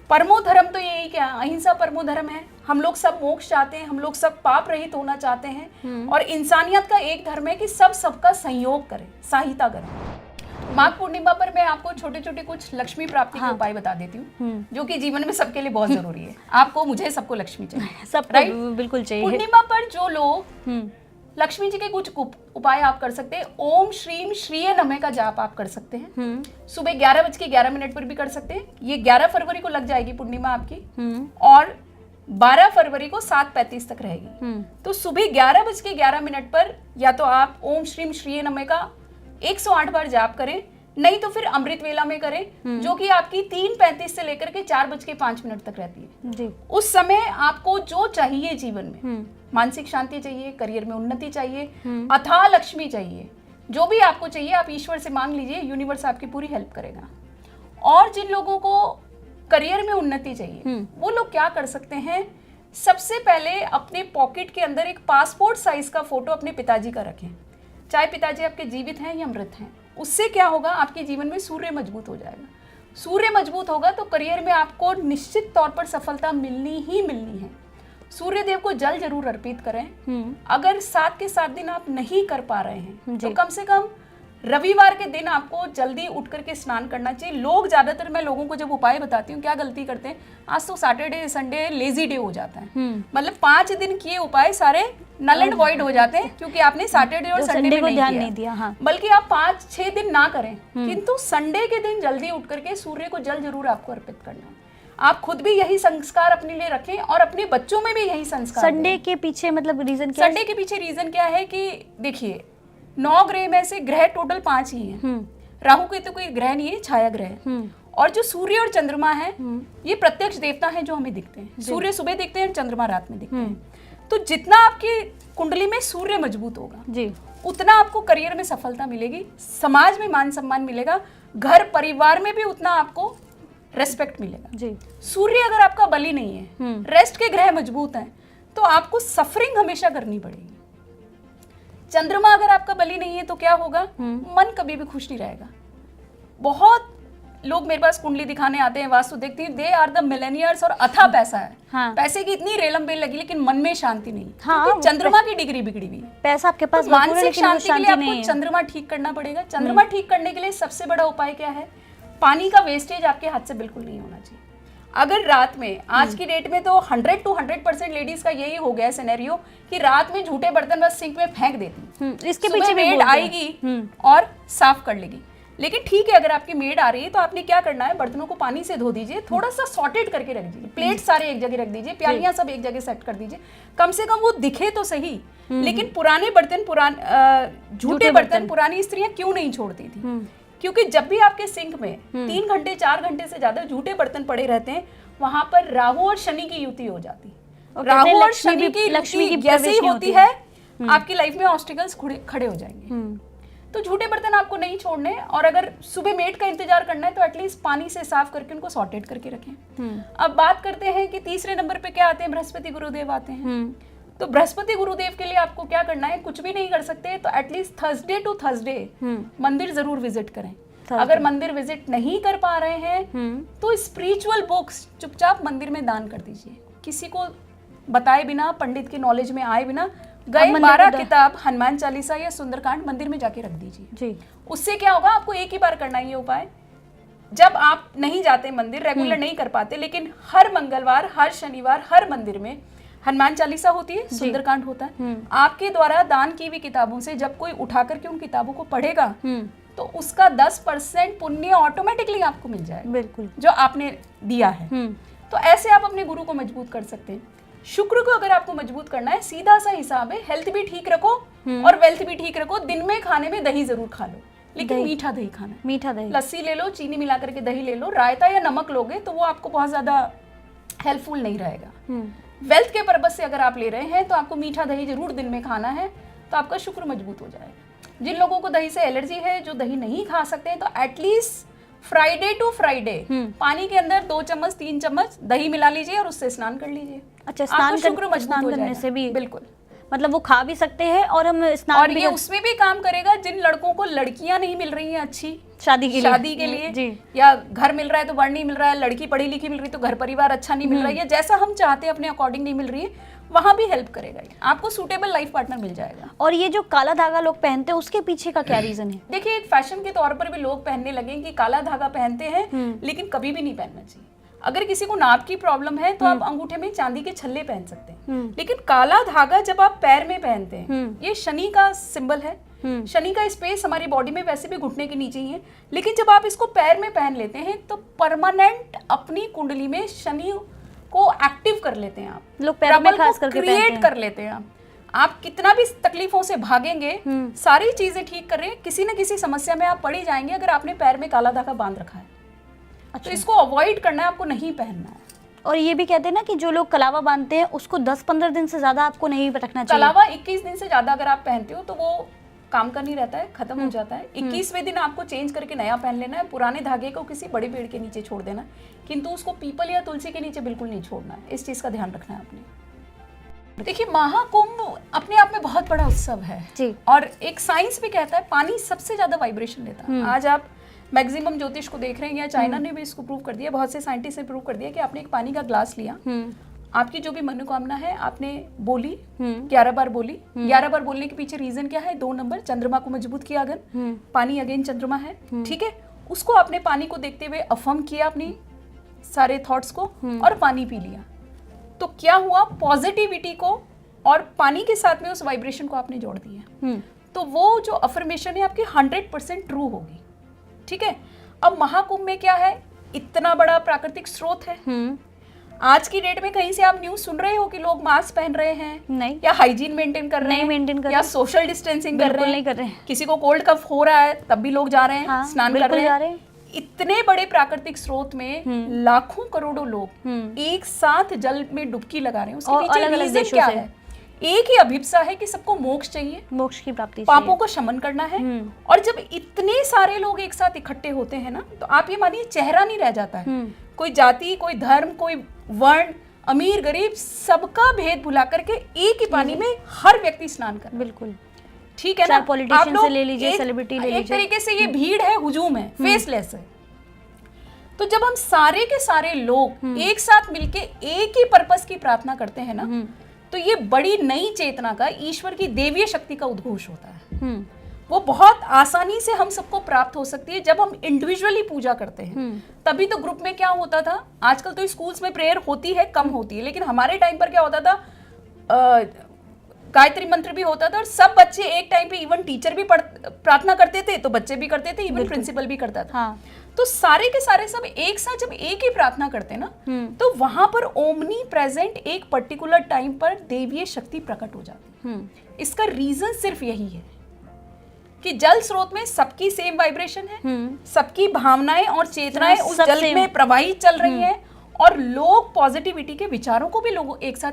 परमो धर्म तो यही क्या, अहिंसा परमो धर्म है। हम लोग सब मोक्ष चाहते हैं, हम लोग सब पाप रहित होना चाहते हैं और इंसानियत का एक धर्म है कि सब सबका संयोग करें, सहायता करें। माघ पूर्णिमा पर मैं आपको छोटे छोटे कुछ लक्ष्मी प्राप्ति के उपाय बता देती हूँ जो कि जीवन में सबके लिए बहुत जरूरी है। आपको, मुझे, सबको लक्ष्मी चाहिए, सब राइट, बिल्कुल चाहिए। पूर्णिमा पर जो लोग लक्ष्मी जी के कुछ उपाय आप कर सकते हैं। ओम श्रीम श्रीय नमः का जाप आप कर सकते हैं। सुबह 11:11 पर भी कर सकते हैं। ये 11 फरवरी को लग जाएगी पूर्णिमा आपकी और 12 फरवरी को 7:35 तक रहेगी। तो सुबह 11:11 पर या तो आप ओम श्रीम श्रीय नमः का 108 बार जाप करें, नहीं तो फिर अमृत वेला में करें जो कि आपकी 3:35 से लेकर के 4:05 तक रहती है जी। उस समय आपको जो चाहिए जीवन में, मानसिक शांति चाहिए, करियर में उन्नति चाहिए, अथाह लक्ष्मी चाहिए, जो भी आपको चाहिए आप ईश्वर से मांग लीजिए, यूनिवर्स आपकी पूरी हेल्प करेगा। और जिन लोगों को करियर में उन्नति चाहिए वो लोग क्या कर सकते हैं, सबसे पहले अपने पॉकेट के अंदर एक पासपोर्ट साइज का फोटो अपने पिताजी का रखें, चाहे पिताजी आपके जीवित हैं या मृत हैं। उससे क्या होगा, आपके जीवन में सूर्य मजबूत हो जाएगा। सूर्य मजबूत होगा तो करियर में आपको निश्चित तौर पर सफलता मिलनी ही मिलनी है। सूर्य देव को जल जरूर अर्पित करें। अगर 7 के 7 दिन आप नहीं कर पा रहे हैं तो कम से कम रविवार के दिन आपको जल्दी उठ करके स्नान करना चाहिए। लोग ज्यादातर, मैं लोगों को जब उपाय बताती हूँ क्या गलती करते हैं, आज तो सैटरडे संडे लेजी डे हो जाता है, मतलब 5 दिन किए उपाय सारे नल एंड वॉइड हो जाते हैं क्योंकि आपने सैटरडे और संडे में ध्यान नहीं दिया। हाँ। बल्कि आप 5-6 दिन ना करें, किंतु संडे के दिन जल्दी उठ करके सूर्य को जल जरूर आपको अर्पित करना है। आप खुद भी यही संस्कार अपने लिए रखें और अपने बच्चों में भी यही संस्कार। संडे के पीछे मतलब रीजन क्या है? संडे के पीछे रीजन क्या है कि देखिए 9 ग्रह में से ग्रह टोटल 5 ही हैं। राहु केतु कोई ग्रह नहीं है, छाया ग्रह है। और जो सूर्य और चंद्रमा है ये प्रत्यक्ष देवता है जो हमें दिखते हैं। सूर्य सुबह दिखते हैं, चंद्रमा रात में दिखते हैं। तो जितना आपकी कुंडली में सूर्य मजबूत होगा जी, उतना आपको करियर में सफलता मिलेगी, समाज में मान सम्मान मिलेगा, घर परिवार में भी उतना आपको रेस्पेक्ट मिलेगा जी। सूर्य अगर आपका बली नहीं है, रेस्ट के ग्रह मजबूत हैं, तो आपको सफरिंग हमेशा करनी पड़ेगी। चंद्रमा अगर आपका बली नहीं है तो क्या होगा, मन कभी भी खुश नहीं रहेगा। बहुत लोग मेरे पास कुंडली दिखाने आते हैं, वास्तु देखते हैं, दे आर द मिलेनियर्स और अथा पैसा है। हाँ। पैसे की इतनी रेलम बेल लगी लेकिन मन में शांति नहीं। हाँ, क्योंकि चंद्रमा की डिग्री बिगड़ी हुई है। पैसा आपके पास, तो मानसिक शांति के लिए आपको चंद्रमा ठीक करना पड़ेगा। चंद्रमा ठीक करने के लिए सबसे बड़ा उपाय क्या है, पानी का वेस्टेज आपके हाथ से बिल्कुल नहीं होना चाहिए। अगर रात में, आज की डेट में तो 100 to 100% लेडीज का यही हो गया सिनेरियो कि रात में झूठे बर्तन बस सिंक में फेंक देती, इसके पीछे मेड आएगी और साफ कर लेगी। लेकिन ठीक है, अगर आपकी मेड आ रही है तो आपने क्या करना है, बर्तनों को पानी से धो दीजिए, थोड़ा सा सॉर्टेड करके रख दीजिए, प्लेट सारे एक जगह रख दीजिए, प्यालियां सब एक जगह सेट कर दीजिए, कम से कम वो दिखे तो सही। लेकिन पुराने बर्तन, झूठे बर्तन पुरानी स्त्रियां क्यों नहीं छोड़ती थी, क्योंकि जब भी आपके सिंक में 3 घंटे 4 घंटे से ज्यादा झूठे बर्तन पड़े रहते हैं, वहां पर राहु और शनि की युति हो जाती है। राहु और शनि की लक्ष्मी की जैसे ही होती है, आपकी लाइफ में ऑब्स्टिकल्स खड़े हो जाएंगे। तो झूठे बर्तन आपको नहीं छोड़ने, और अगर सुबह मेड का इंतजार करना है तो एटलीस्ट पानी से साफ करके उनको सॉर्टेड करके रखें। अब बात करते हैं कि तीसरे नंबर पे क्या आते हैं, बृहस्पति गुरुदेव आते हैं। तो बृहस्पति गुरुदेव के लिए आपको क्या करना है, कुछ भी नहीं कर सकते तो एटलीस्ट थर्सडे टू थर्सडे मंदिर जरूर विजिट करें। अगर मंदिर विजिट नहीं कर पा रहे हैं तो स्पिरिचुअल बुक्स चुपचाप मंदिर में दान कर दीजिए, किसी को बताए बिना, पंडित की नॉलेज में आए बिना, गए 12 किताब हनुमान चालीसा या सुंदरकांड मंदिर में जाके रख दीजिए जी। उससे क्या होगा, आपको एक ही बार करना है ये उपाय। जब आप नहीं जाते मंदिर, रेगुलर नहीं कर पाते, लेकिन हर मंगलवार, हर शनिवार, हर मंदिर में हनुमान चालीसा होती है, सुंदरकांड होता है। आपके द्वारा दान की हुई किताबों से जब कोई उठा करके उन किताबों को पढ़ेगा तो उसका 10% पुण्य ऑटोमेटिकली आपको मिल जाएगा, बिल्कुल, जो आपने दिया है। तो ऐसे आप अपने गुरु को मजबूत कर सकते हैं। शुक्र को अगर आपको मजबूत करना है, सीधा सा हिसाब है, हेल्थ भी ठीक रखो और वेल्थ भी ठीक रखो। दिन में खाने में दही जरूर खा लो, लेकिन मीठा दही खाना है। मीठा दही, लस्सी ले लो, चीनी मिला करके दही ले लो। रायता या नमक लोगे तो वो आपको बहुत ज्यादा हेल्पफुल नहीं रहेगा। वेल्थ के पर्पस से अगर आप ले रहे हैं तो आपको मीठा दही जरूर दिन में खाना है, तो आपका शुक्र मजबूत हो जाएगा। जिन लोगों को दही से एलर्जी है, जो दही नहीं खा सकते हैं, तो एटलीस्ट फ्राइडे टू फ्राइडे पानी के अंदर 2 चम्मच 3 चम्मच दही मिला लीजिए और उससे स्नान कर लीजिए। अच्छा, स्नान करने से भी बिल्कुल, मतलब वो खा भी सकते हैं और हम स्नान और भी ये उसमें भी काम करेगा। जिन लड़कों को लड़कियां नहीं मिल रही हैं अच्छी शादी के लिए जी, या घर मिल रहा है तो वर नहीं मिल रहा है, लड़की पढ़ी लिखी मिल रही तो घर परिवार अच्छा नहीं मिल रहा है, या जैसा हम चाहते हैं अपने अकॉर्डिंग नहीं मिल रही है, वहां भी हेल्प करेगा, आपको सूटेबल लाइफ पार्टनर मिल जाएगा। और ये जो काला धागा लोग पहनते हैं, उसके पीछे का क्या रीजन है? देखिए, एक फैशन के तौर पर भी लोग पहनने लगे कि काला धागा पहनते हैं, लेकिन कभी भी नहीं पहनना चाहिए। अगर किसी को नाप की प्रॉब्लम है तो आप अंगूठे में चांदी के छल्ले पहन सकते हैं, लेकिन काला धागा जब आप पैर में पहनते हैं, ये शनि का सिंबल है। शनि का स्पेस हमारी बॉडी में वैसे भी घुटने के नीचे ही है, लेकिन जब आप इसको पैर में पहन लेते हैं तो परमानेंट अपनी कुंडली में शनि को एक्टिव कर लेते हैं। आप लोग पैर में खास करके क्रिएट कर लेते हैं। आप कितना भी तकलीफों से भागेंगे, सारी चीजें ठीक कर रहे हैं, किसी न किसी समस्या में आप पड़ ही जाएंगे अगर आपने पैर में काला धागा बांध रखा है। अच्छा। तो इसको अवॉइड करना है, आपको नहीं पहनना है। और ये भी कहते हैं ना कि जो लोग कलावा बांधते हैं उसको 10-15 दिन से ज्यादा आपको नहीं रखना चाहिए। कलावा 21 दिन से ज्यादा अगर आप पहनते हो तो वो काम का नहीं रहता है, खत्म हो जाता है। 21वें दिन आपको चेंज करके नया पहन लेना है। पुराने धागे को किसी बड़े पेड़ के नीचे छोड़ देना, किंतु उसको पीपल या तुलसी के नीचे बिल्कुल नहीं छोड़ना है। इस चीज का ध्यान रखना है आपने। देखिए, महाकुंभ अपने आप में बहुत बड़ा उत्सव है जी। और एक साइंस भी कहता है पानी सबसे ज्यादा वाइब्रेशन लेता है। आज आप मैक्सिमम ज्योतिष को देख रहे हैं, या चाइना ने भी इसको प्रूव कर दिया, बहुत से साइंटिस्ट ने प्रूव कर दिया कि आपने एक पानी का ग्लास लिया, आपकी जो भी मनोकामना है आपने बोली, 11 बार बोली। 11 बार बोलने के पीछे रीजन क्या है? 2 नंबर, चंद्रमा को मजबूत किया अगन, पानी अगेन चंद्रमा है, ठीक है। उसको आपने पानी को देखते हुए अफर्म किया अपनी सारे थॉट्स को और पानी पी लिया। तो क्या हुआ? पॉजिटिविटी को और पानी के साथ में उस वाइब्रेशन को आपने जोड़ दिया। तो वो जो अफर्मेशन है आपकी 100% ट्रू होगी, ठीक है। अब महाकुंभ में क्या है? इतना बड़ा प्राकृतिक स्रोत है। आज की डेट में कहीं से आप न्यूज सुन रहे हो कि लोग मास्क पहन रहे हैं? नहीं। या हाइजीन मेंटेन कर रहे हैं? या सोशल डिस्टेंसिंग कर रहे हैं? नहीं कर रहे हैं। किसी को कोल्ड कफ हो रहा है तब भी लोग जा रहे हैं, हाँ, स्नान कर रहे हैं। इतने बड़े प्राकृतिक स्रोत में लाखों करोड़ों लोग एक साथ जल में डुबकी लगा रहे हैं। उसके पीछे रीजन क्या है? एक ही अभिप्सा है कि सबको मोक्ष चाहिए, मोक्ष की प्राप्ति, पापों को शमन करना है। और जब इतने सारे लोग एक साथ इकट्ठे होते हैं ना, तो आप ये मानिए चेहरा नहीं रह जाता है। कोई जाति, कोई धर्म, कोई वर्ण, अमीर गरीब, सबका भेद भुला करके एक ही पानी में हर व्यक्ति स्नान कर। बिल्कुल ठीक है ना। पॉलिटिशियन से ले लीजिए, सेलिब्रिटी ले लीजिए, एक तरीके से ये भीड़ है, हुजूम है, फेसलेस है। तो जब हम सारे के सारे लोग एक साथ मिलके एक ही पर्पस की प्रार्थना करते हैं ना, तो ये बड़ी नई चेतना का, ईश्वर की देवीय शक्ति का उद्घोष होता है। वो बहुत आसानी से हम सबको प्राप्त हो सकती है जब हम इंडिविजुअली पूजा करते हैं। तभी तो ग्रुप में क्या होता था? आजकल तो स्कूल्स में प्रेयर होती है, कम होती है, लेकिन हमारे टाइम पर क्या होता था? गायत्री मंत्र भी होता था और सब बच्चे एक टाइम पे, इवन टीचर भी प्रार्थना करते थे तो बच्चे भी करते थे, इवन प्रिंसिपल भी करता था। हाँ। तो सारे के सारे सब एक साथ जब एक ही प्रार्थना करते ना, तो वहां पर ओमनी प्रेजेंट एक पर्टिकुलर टाइम पर देवीय शक्ति प्रकट हो जाती। इसका रीजन सिर्फ यही है कि जल स्रोत में सबकी सेम वाइब्रेशन है, सबकी भावनाएं और चेतनाएं उस जल में प्रवाहित चल रही हैं, और लोग पॉजिटिविटी के विचारों को भी लोग एक साथ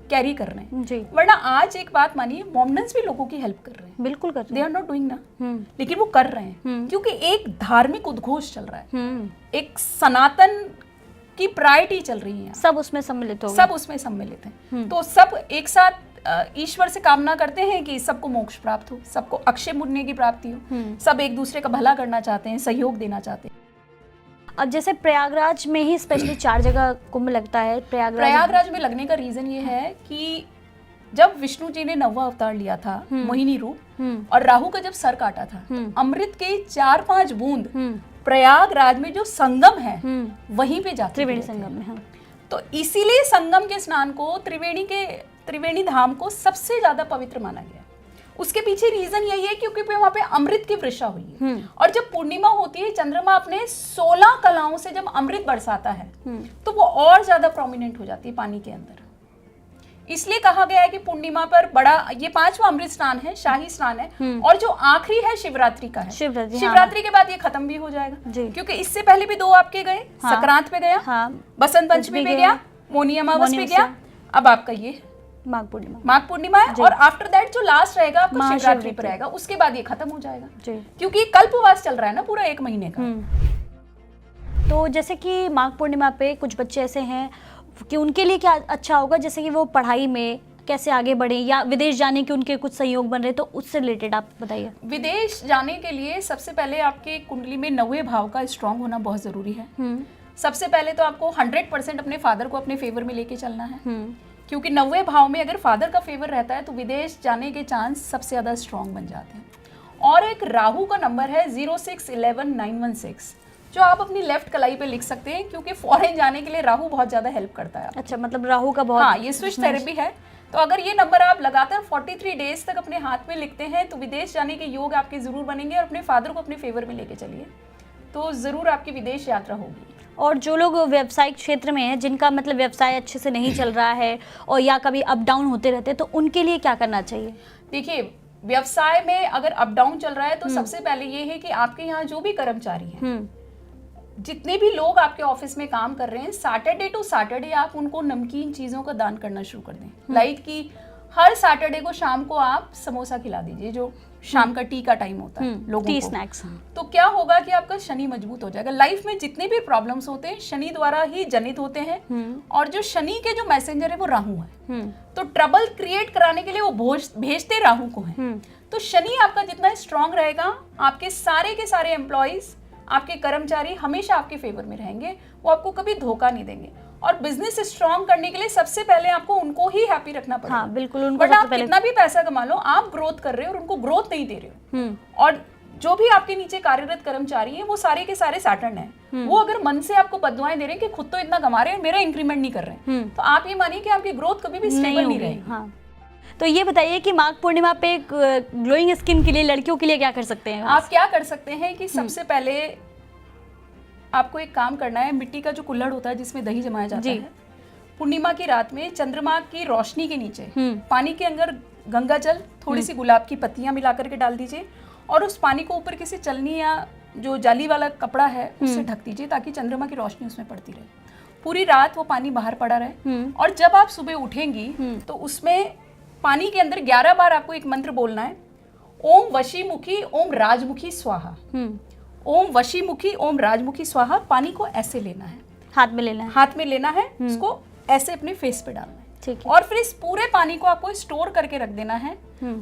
कैरी कर रहे हैं। वरना आज एक बात मानिए, मॉमडन्स भी लोगों की हेल्प कर रहे हैं। बिल्कुल कर रहे हैं। दे आर नॉट डूइंग ना, लेकिन वो कर रहे हैं क्योंकि एक धार्मिक उद्घोष चल रहा है, एक सनातन की प्रायोरिटी चल रही है, सब उसमें सम्मिलित हो गए, सब उसमें सम्मिलित हैं। तो सब एक साथ ईश्वर से कामना करते हैं कि सबको मोक्ष प्राप्त हो, सबको अक्षय पुण्य की प्राप्ति हो, सब एक दूसरे का भला करना चाहते हैं, सहयोग देना चाहते हैं। अब जैसे प्रयागराज में ही स्पेशली 4 जगह कुंभ लगता है। प्रयागराज में लगने का रीजन ये है कि जब विष्णु जी ने 9वां अवतार लिया था, मोहिनी रूप, और राहु का जब सर काटा था, अमृत के 4-5 बूंद प्रयागराज में जो संगम है वहीं पे जाते, त्रिवेणी संगम में। हाँ। तो इसीलिए संगम के स्नान को, त्रिवेणी धाम को सबसे ज्यादा पवित्र माना गया। उसके पीछे रीजन यही है क्योंकि वहां पे अमृत की वर्षा हुई है, और जब पूर्णिमा होती है, चंद्रमा अपने 16 कलाओं से जब अमृत बरसाता है, तो वो और ज्यादा प्रोमिनेंट हो जाती है पानी के अंदर। इसलिए कहा गया है कि पूर्णिमा पर बड़ा, ये 5वां अमृत स्नान है, शाही स्नान है, और जो आखिरी है शिवरात्रि का है। शिवरात्रि के बाद ये खत्म भी हो जाएगा, क्योंकि इससे पहले भी 2 आपके गए, संक्रांत पे गया, बसंत पंचमी पे गया, मौनी अमावस पे गया, अब आपका ये माघ पूर्णिमा है, और आफ्टर दैट जो लास्ट रहेगा आपका शिवरात्रि पर रहेगा, उसके बाद ये खत्म हो जाएगा, क्योंकि कल्पवास चल रहा है ना पूरा 1 महीने का। तो जैसे कि माघ पूर्णिमा पे कुछ बच्चे ऐसे हैं कि उनके लिए क्या अच्छा होगा, जैसे कि वो पढ़ाई में कैसे आगे बढ़े, या विदेश जाने के उनके कुछ सहयोग बन रहे, तो उससे रिलेटेड आप बताइए। विदेश जाने के लिए सबसे पहले आपके कुंडली में 9वें भाव का स्ट्रांग होना बहुत जरूरी है। सबसे पहले तो आपको 100% अपने फादर को अपने फेवर में लेके चलना है, क्योंकि 9वें भाव में अगर फादर का फेवर रहता है तो विदेश जाने के चांस सबसे ज्यादा स्ट्रांग बन जाते हैं। और एक राहु का नंबर है 0611916, जो आप अपनी लेफ्ट कलाई पे लिख सकते हैं, क्योंकि फॉरेन जाने के लिए राहु बहुत ज्यादा हेल्प करता है। अच्छा, मतलब राहु का बहुत, हाँ, ये स्विच थेरेपी है। तो अगर ये नंबर आप लगातार 43 डेज तक अपने हाथ में लिखते हैं तो विदेश जाने के योग आपके जरूर बनेंगे, और अपने फादर को अपने फेवर में लेके चलिए तो जरूर आपकी विदेश यात्रा होगी। और जो लोग व्यावसायिक क्षेत्र में हैं, जिनका मतलब व्यवसाय अच्छे से नहीं चल रहा है, और या कभी अप डाउन होते रहते हैं, तो उनके लिए क्या करना चाहिए? देखिए, व्यवसाय में अगर अप डाउन चल रहा है तो सबसे पहले ये है कि आपके यहाँ जो भी कर्मचारी हैं, जितने भी लोग आपके ऑफिस में काम कर रहे हैं, सैटरडे टू सैटरडे आप उनको नमकीन चीजों का दान करना शुरू कर दें। लाइक कि हर सैटरडे को शाम को आप समोसा खिला दीजिए, जो शाम का टी का टाइम होता है लोगों टी को। स्नैक्स। तो क्या होगा कि आपका शनि मजबूत हो जाएगा। लाइफ में जितने भी प्रॉब्लम्स होते हैं शनि द्वारा ही जनित होते हैं, और जो शनि के जो मैसेंजर है वो राहु है। तो ट्रबल क्रिएट कराने के लिए वो भेजते राहु को है। तो शनि आपका जितना स्ट्रांग रहेगा, आपके सारे के सारे एम्प्लॉइज, आपके कर्मचारी हमेशा आपके फेवर में रहेंगे, वो आपको कभी धोखा नहीं देंगे। और बिजनेस स्ट्रांग करने के लिए सबसे पहले आपको उनको ही हैप्पी रखना पड़ेगा। हाँ बिल्कुल, उनको बट सबसे आप पहले कितना भी पैसा कमा लो, आप ग्रोथ कर रहे हो और उनको ग्रोथ नहीं दे रहे हो। और जो भी आपके नीचे कार्यरत कर्मचारी हैं वो सारे के सारे सैटर्न हैं। वो अगर मन से आपको बददुआएं दे रहे हैं कि खुद तो इतना कमा रहे हैं, मेरा इंक्रीमेंट नहीं कर रहे हैं, तो आप ये मानिए कि आपकी ग्रोथ कभी भी स्टेबल नहीं रहेगी। हाँ। तो ये बताइए कि माघ पूर्णिमा पे ग्लोइंग स्किन के लिए लड़कियों के लिए क्या कर सकते हैं? आप क्या कर सकते हैं कि सबसे पहले आपको एक काम करना है। मिट्टी का जो कुल्हड़ होता है जिसमें दही जमाया जाता है, पूर्णिमा की रात में चंद्रमा की रोशनी के नीचे पानी के अंदर गंगा जल, थोड़ी सी गुलाब की पत्तियां मिला करके डाल दीजिए और उस पानी को ऊपर किसी चलनी या जो जाली वाला कपड़ा है उससे ढक दीजिए ताकि चंद्रमा की रोशनी उसमें पड़ती रहे। पूरी रात वो पानी बाहर पड़ा रहे और जब आप सुबह उठेंगी तो उसमें पानी के अंदर 11 बार आपको एक मंत्र बोलना है। ओम वशीमुखी ओम राजमुखी स्वाहा। ओम वशीमुखी ओम राजमुखी स्वाहा। पानी को ऐसे लेना है, हाथ में लेना है, हाथ में लेना है, उसको ऐसे अपने फेस पे डालना है। ठीक है। और फिर इस पूरे पानी को आपको स्टोर करके रख देना है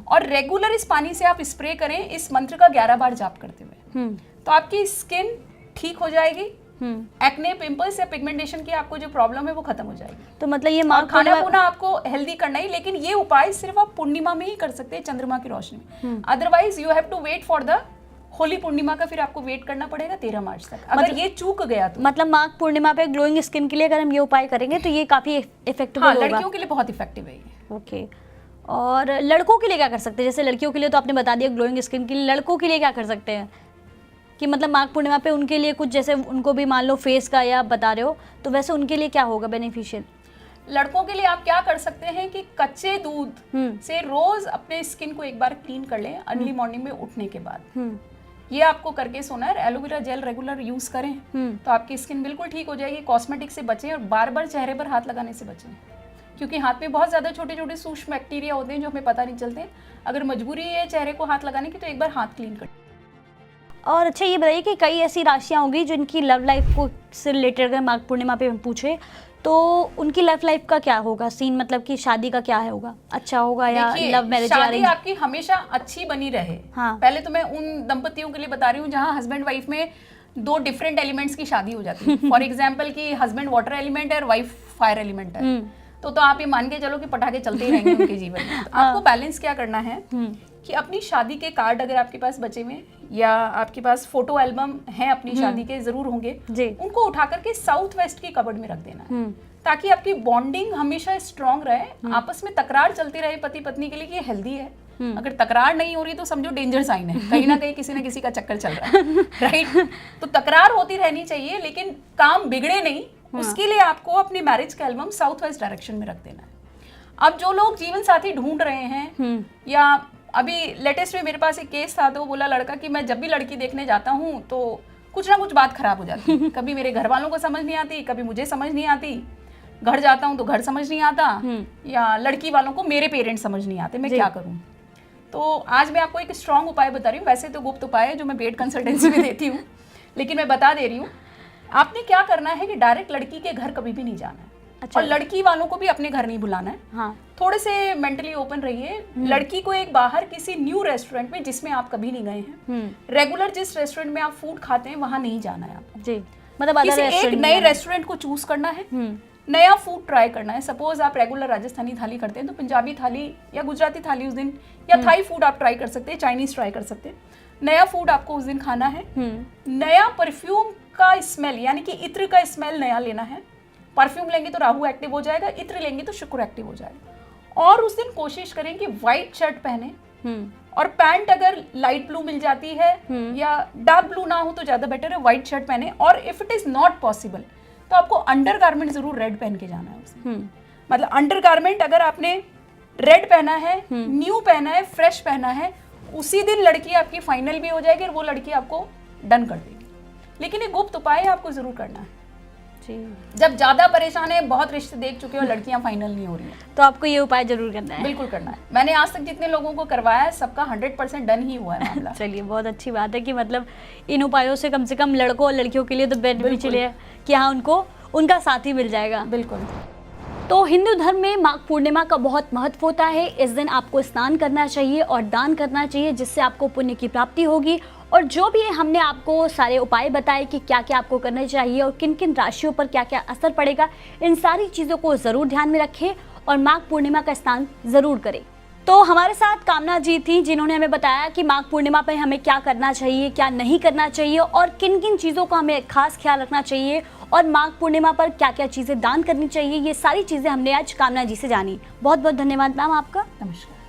और रेगुलर इस पानी से आप स्प्रे करें इस मंत्र का 11 बार जाप करते हुए। तो आपकी स्किन ठीक हो जाएगी। एक्ने, पिंपल्स या पिगमेंटेशन की आपको जो प्रॉब्लम है वो खत्म हो जाएगी। तो मतलब ये खाना पूना आपको हेल्दी करना ही, लेकिन ये उपाय सिर्फ आप पूर्णिमा में ही कर सकते हैं, चंद्रमा की रोशनी में। Otherwise you have to wait for the Holi Purnima का, फिर आपको वेट करना पड़ेगा 13 मार्च तक। अगर ये चूक गया तो मतलब माघ पूर्णिमा पे ग्लोइंग स्किन के लिए अगर हम ये उपाय करेंगे तो ये काफी इफेक्टिव होगा। होगा। लड़कियों के लिए बहुत इफेक्टिव है ये। ओके। और लड़कों के लिए क्या कर सकते हैं? जैसे लड़कियों के लिए तो आपने बता दिया ग्लोइंग स्किन के लिए, लड़कों के लिए क्या कर सकते हैं कि मतलब माघ पूर्णिमा पे उनके लिए कुछ, जैसे उनको भी मान लो फेस का या बता रहे हो, तो वैसे उनके लिए क्या होगा बेनिफिशियल? लड़कों के लिए आप क्या कर सकते हैं कि कच्चे दूध से रोज अपने स्किन को एक बार क्लीन कर लें अर्ली मॉर्निंग में उठने के बाद। ये आपको करके सोना है। एलोवेरा जेल रेगुलर यूज करें तो आपकी स्किन बिल्कुल ठीक हो जाएगी। कॉस्मेटिक से बचें और बार बार चेहरे पर हाथ लगाने से बचें, क्योंकि हाथ में बहुत ज़्यादा छोटे छोटे सूक्ष्म बैक्टीरिया होते हैं जो हमें पता नहीं चलते। अगर मजबूरी है चेहरे को हाथ लगाने की तो एक बार हाथ क्लीन करें। और अच्छा ये बताइए कि कई ऐसी राशियाँ होंगी जिनकी लव लाइफ को से रिलेटेड अगर माघ पूर्णिमा पे हम पूछे तो उनकी लव लाइफ का क्या होगा सीन, मतलब कि शादी का क्या होगा, अच्छा होगा या लव मैरिज? शादी आपकी हमेशा अच्छी बनी रहे। हाँ। पहले तो मैं उन दंपतियों के लिए बता रही हूँ जहाँ हस्बैंड वाइफ में 2 डिफरेंट एलिमेंट्स की शादी हो जाती है। फॉर एग्जाम्पल कि हस्बैंड वाटर एलिमेंट है और वाइफ फायर एलिमेंट है, तो आप ये मान के चलो कि पटाखे चलते ही रहेंगे उनके जीवन में। तो आपको बैलेंस क्या करना है कि अपनी शादी के कार्ड अगर आपके पास बचे हुए या आपके पास फोटो एल्बम हैं अपनी शादी के, जरूर होंगे, उनको उठा करके साउथ वेस्ट की कबर्ड में रख देना है ताकि आपकी बॉन्डिंग हमेशा स्ट्रांग रहे। आपस में तकरार चलती रहे पति पत्नी के लिए, ये हेल्दी है। अगर तकरार नहीं हो रही तो समझो डेंजर साइन है, कहीं ना कहीं किसी ना किसी का चक्कर चल रहा है। राइट? तो तकरार होती रहनी चाहिए लेकिन काम बिगड़े नहीं, उसके लिए आपको अपनी मैरिज का एल्बम साउथ वेस्ट डायरेक्शन में रख देना है। अब जो लोग जीवन साथी ढूंढ रहे हैं, या अभी लेटेस्ट में मेरे पास एक केस था, तो बोला लड़का कि मैं जब भी लड़की देखने जाता हूँ तो कुछ ना कुछ बात खराब हो जाती है। कभी मेरे घर वालों को समझ नहीं आती, कभी मुझे समझ नहीं आती, घर जाता हूँ तो घर समझ नहीं आता, या लड़की वालों को मेरे पेरेंट्स समझ नहीं आते, मैं क्या करूँ? तो आज मैं आपको एक स्ट्रॉन्ग उपाय बता रही हूँ। वैसे तो गुप्त उपाय है जो मैं पेड कंसल्टेंसी में देती हूँ, लेकिन मैं बता दे रही हूँ। आपने क्या करना है कि डायरेक्ट लड़की के घर कभी भी नहीं जाना है। अच्छा। और लड़की वालों को भी अपने घर नहीं बुलाना है। हाँ। थोड़े से मेंटली ओपन रहिए। लड़की को एक बाहर किसी न्यू रेस्टोरेंट में जिसमें आप कभी नहीं गए हैं, रेगुलर जिस रेस्टोरेंट में आप फूड खाते हैं वहां नहीं जाना है आपको जी। मतलब किसी एक नए रेस्टोरेंट को चूज करना है, नया फूड ट्राई करना है। सपोज आप रेगुलर राजस्थानी थाली करते हैं तो पंजाबी थाली या गुजराती थाली उस दिन, या थाई फूड आप ट्राई कर सकते हैं, चाइनीज ट्राई कर सकते हैं। नया फूड आपको उस दिन खाना है। नया परफ्यूम का स्मेल यानी कि इत्र का स्मेल नया लेना है। परफ्यूम लेंगे तो राहु एक्टिव हो जाएगा, इत्र लेंगे तो शुक्र एक्टिव हो जाएगा। और उस दिन कोशिश करें कि व्हाइट शर्ट पहने और पैंट अगर लाइट ब्लू मिल जाती है या डार्क ब्लू ना हो तो ज्यादा बेटर है, व्हाइट शर्ट पहने। और if it is not possible तो आपको अंडर गारमेंट जरूर रेड पहन के जाना है उसमें। मतलब अंडर गारमेंट अगर आपने रेड पहना है, न्यू पहना है, फ्रेश पहना है, उसी दिन लड़की आपकी फाइनल भी हो जाएगी और वो लड़की आपको डन कर देगी। लेकिन ये गुप्त उपाय आपको जरूर करना है जी। जब ज्यादा परेशान है, बहुत रिश्ते देख चुके हो, लड़कियां फाइनल नहीं हो रही हैं, तो आपको ये उपाय जरूर करना है। बिल्कुल करना है। मैंने आज तक जितने लोगों को करवाया है सबका 100% डन ही हुआ है मामला। चलिए, बहुत अच्छी बात है कि मतलब इन उपायों से कम लड़कों और लड़कियों के लिए तो बेनिफिशियल है कि हाँ उनको उनका साथी मिल जाएगा। बिल्कुल। तो हिंदू धर्म में माघ पूर्णिमा का बहुत महत्व होता है। इस दिन आपको स्नान करना चाहिए और दान करना चाहिए, जिससे आपको पुण्य की प्राप्ति होगी। और जो भी हमने आपको सारे उपाय बताए कि क्या क्या आपको करना चाहिए और किन किन राशियों पर क्या क्या असर पड़ेगा, इन सारी चीज़ों को ज़रूर ध्यान में रखें और माघ पूर्णिमा का स्नान ज़रूर करें। तो हमारे साथ कामना जी थी, जिन्होंने हमें बताया कि माघ पूर्णिमा पर हमें क्या करना चाहिए, क्या नहीं करना चाहिए और किन किन चीज़ों का हमें खास ख्याल रखना चाहिए और माघ पूर्णिमा पर क्या क्या चीज़ें दान करनी चाहिए। ये सारी चीज़ें हमने आज कामना जी से जानी। बहुत बहुत धन्यवाद मैम आपका। नमस्कार।